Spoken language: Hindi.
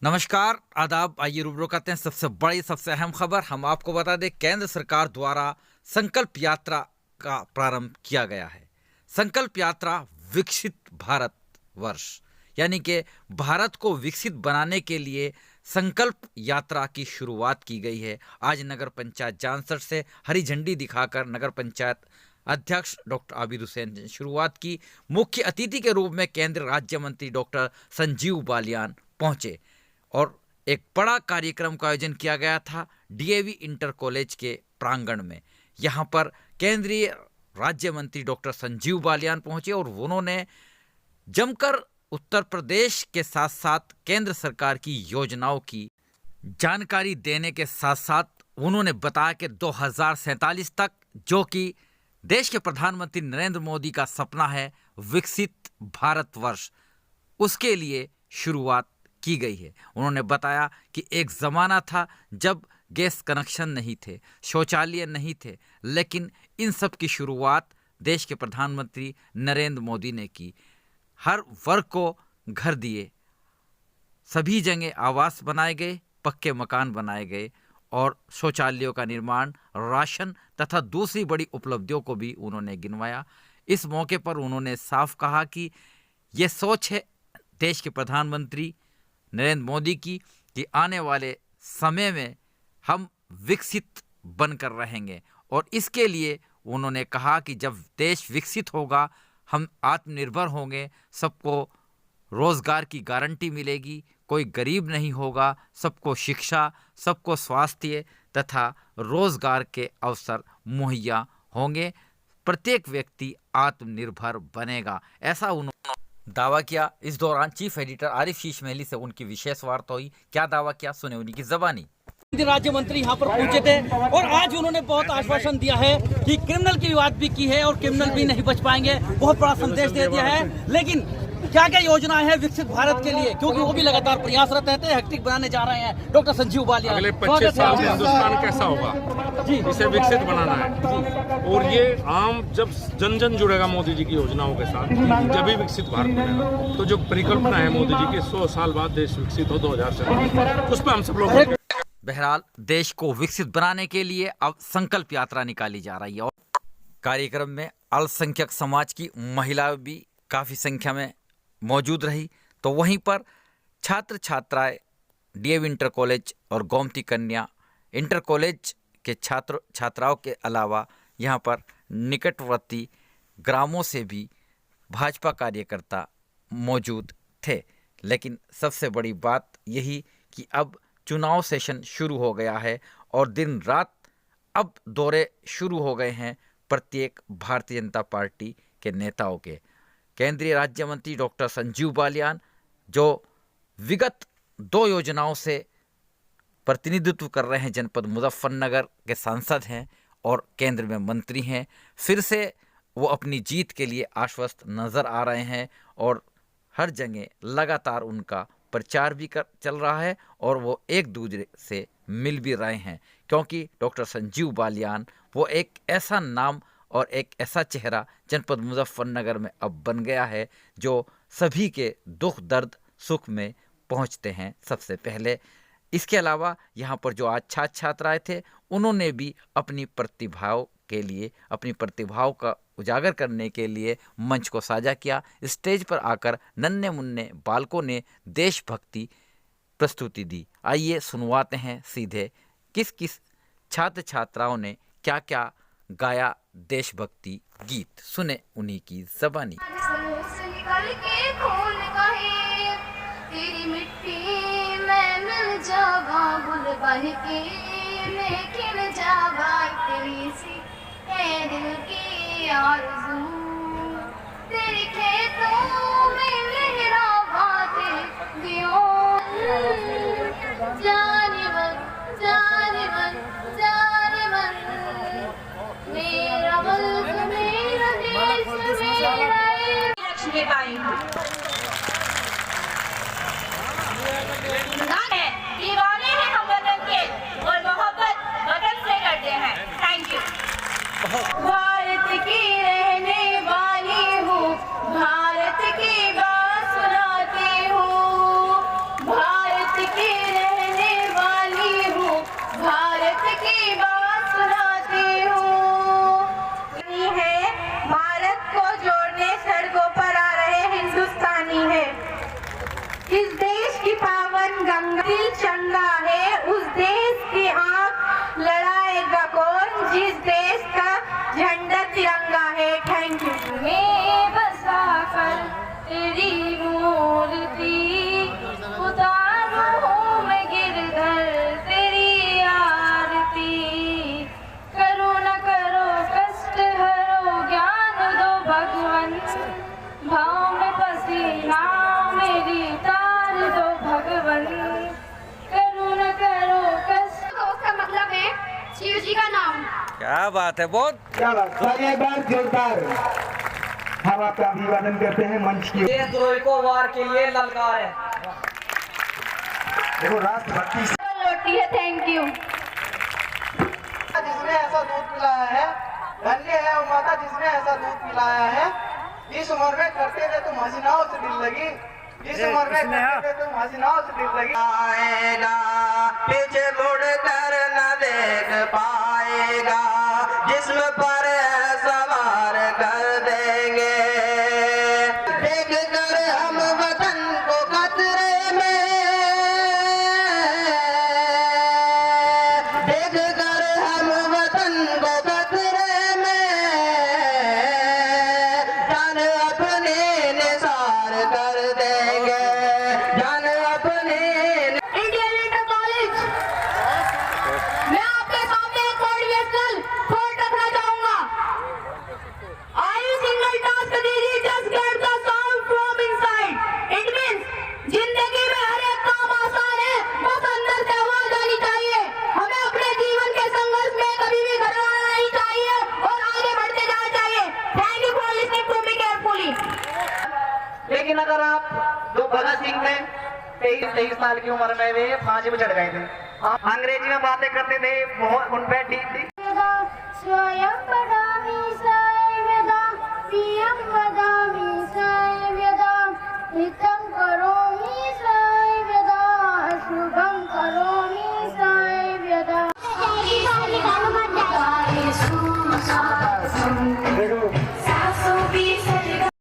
नमस्कार, आदाब। आइए रूबरू करते हैं सबसे बड़ी सबसे अहम खबर। हम आपको बता दें, केंद्र सरकार द्वारा संकल्प यात्रा का प्रारंभ किया गया है। संकल्प यात्रा विकसित भारत वर्ष, यानी कि भारत को विकसित बनाने के लिए संकल्प यात्रा की शुरुआत की गई है। आज नगर पंचायत जानसठ से हरी झंडी दिखाकर नगर पंचायत अध्यक्ष डॉक्टर आबिद हुसैन ने शुरुआत की। मुख्य अतिथि के रूप में केंद्रीय राज्य मंत्री डॉक्टर संजीव बालियान पहुंचे और एक बड़ा कार्यक्रम का आयोजन किया गया था डीएवी इंटर कॉलेज के प्रांगण में। यहां पर केंद्रीय राज्य मंत्री डॉक्टर संजीव बालियान पहुंचे और उन्होंने जमकर उत्तर प्रदेश के साथ साथ केंद्र सरकार की योजनाओं की जानकारी देने के साथ साथ उन्होंने बताया कि 2047 तक, जो कि देश के प्रधानमंत्री नरेंद्र मोदी का सपना है, विकसित भारत वर्ष, उसके लिए शुरुआत की गई है। उन्होंने बताया कि एक ज़माना था जब गैस कनेक्शन नहीं थे, शौचालय नहीं थे, लेकिन इन सब की शुरुआत देश के प्रधानमंत्री नरेंद्र मोदी ने की। हर वर्ग को घर दिए, सभी जगह आवास बनाए गए, पक्के मकान बनाए गए और शौचालयों का निर्माण, राशन तथा दूसरी बड़ी उपलब्धियों को भी उन्होंने गिनवाया। इस मौके पर उन्होंने साफ कहा कि ये सोच है देश के प्रधानमंत्री नरेंद्र मोदी की कि आने वाले समय में हम विकसित बनकर रहेंगे और इसके लिए उन्होंने कहा कि जब देश विकसित होगा, हम आत्मनिर्भर होंगे, सबको रोजगार की गारंटी मिलेगी, कोई गरीब नहीं होगा, सबको शिक्षा, सबको स्वास्थ्य तथा रोजगार के अवसर मुहैया होंगे, प्रत्येक व्यक्ति आत्मनिर्भर बनेगा, ऐसा उन्होंने दावा किया। इस दौरान चीफ एडिटर आरिफ शीश महली से उनकी विशेष वार्ता हुई। क्या दावा किया, सुने उन्हीं की ज़बानी। राज्य मंत्री यहाँ पर पहुंचे थे और आज उन्होंने बहुत आश्वासन दिया है कि क्रिमिनल की बात भी की है और क्रिमिनल भी नहीं बच पाएंगे। बहुत बड़ा संदेश दे दिया है। लेकिन क्या क्या योजना है विकसित भारत के लिए, क्योंकि वो भी लगातार प्रयासरत रहते हैं, हैट्रिक बनाने जा रहे हैं डॉक्टर संजीव बालियान। अगले 25 साल में हिंदुस्तान कैसा होगा जी, इसे विकसित बनाना है और ये आम जब जन जन जुड़ेगा मोदी जी की योजनाओं के साथ, जब भी विकसित भारत बनेगा। तो जो परिकल्पना है मोदी जी की 100 साल बाद देश विकसित हो 2047, उस पर हम सब लोग। बहरहाल देश को विकसित बनाने के लिए अब संकल्प यात्रा निकाली जा रही है और कार्यक्रम में अल्पसंख्यक समाज की महिलाएं भी काफ़ी संख्या में मौजूद रही। तो वहीं पर छात्र छात्राएं डीएवी इंटर कॉलेज और गोमती कन्या इंटर कॉलेज के छात्र छात्राओं के अलावा यहाँ पर निकटवर्ती ग्रामों से भी भाजपा कार्यकर्ता मौजूद थे। लेकिन सबसे बड़ी बात यही कि अब चुनाव सेशन शुरू हो गया है और दिन रात अब दौरे शुरू हो गए हैं प्रत्येक भारतीय जनता पार्टी के नेताओं के। केंद्रीय राज्य मंत्री डॉक्टर संजीव बालियान, जो विगत 2 योजनाओं से प्रतिनिधित्व कर रहे हैं, जनपद मुजफ्फरनगर के सांसद हैं और केंद्र में मंत्री हैं, फिर से वो अपनी जीत के लिए आश्वस्त नज़र आ रहे हैं और हर जगह लगातार उनका प्रचार भी चल रहा है और वो एक दूसरे से मिल भी रहे हैं, क्योंकि डॉक्टर संजीव बालियान वो एक ऐसा नाम और एक ऐसा चेहरा जनपद मुजफ्फरनगर में अब बन गया है जो सभी के दुख दर्द सुख में पहुंचते हैं सबसे पहले। इसके अलावा यहाँ पर जो आज छात्र छात्राएं थे, उन्होंने भी अपनी प्रतिभाओं के लिए, अपनी प्रतिभाओं का उजागर करने के लिए मंच को साझा किया। स्टेज पर आकर नन्हे मुन्ने बालकों ने देशभक्ति प्रस्तुति दी। आइए सुनवाते हैं सीधे किस किस छात्र छात्राओं ने क्या क्या गाया देशभक्ति गीत, सुने उन्हीं की ज़बानी। दिल की आरज़ू तेरी खेतों में लहराते दियों, जाने मन जाने मन जाने मन, मेरा मुल्क मेरा देश मेरा। लक्ष्मीबाई दीवाने हैं हम वतन के और मोहब्बत वतन से करते हैं। Thank you. भारत की रहने शिव जी का नाम। क्या बात है, बहुत क्या बात, सारे एक बार जोरदार हम आपका अभिवादन करते हैं मंच की। देशद्रोही को वार के लिए ललकार है। देखो राष्ट्रभक्ति लौटी है, थैंक यू। जिसने ऐसा दूध पिलाया है, धन्य है वो माता जिसने ऐसा दूध पिलाया है। इस उम्र में करते थे तुम हसीनाओं से दिल लगी, इस उम्र में करते थे तुम हसीनाओं से दिल लगी। आएगा पीछे मुड़ कर न देख पाएगा, जिस्म पर सवार कर देंगे। देख कर हम वतन को खतरे में, देख कर हम वतन को खतरे में, जान अपने निसार कर देंगे, जान अपने। इंडियन इंटर कॉलेज, मैं आपके सामने एक मोटिवेशनल कोट रखना चाहूंगा। आई सिंगल टास्क दीदी, just get the sound from inside. It means जिंदगी में हर एक काम आसान है, बस अंदर से आवाज आनी चाहिए। हमें अपने जीवन के संघर्ष में कभी भी घबराना नहीं चाहिए और आगे बढ़ते जाना चाहिए। Thank you for listening to me carefully. लेकिन अगर आप जो भगत सिंह थे 23 साल की उम्र में वे फांसी पे चढ़ गए थे, अंग्रेजी में बातें करते थे, उन पे स्वयं वदामि सर्वदा, प्रियं वदामि सर्वदा, हितं करोमि सर्वदा, शुभं करोमि सर्वदा।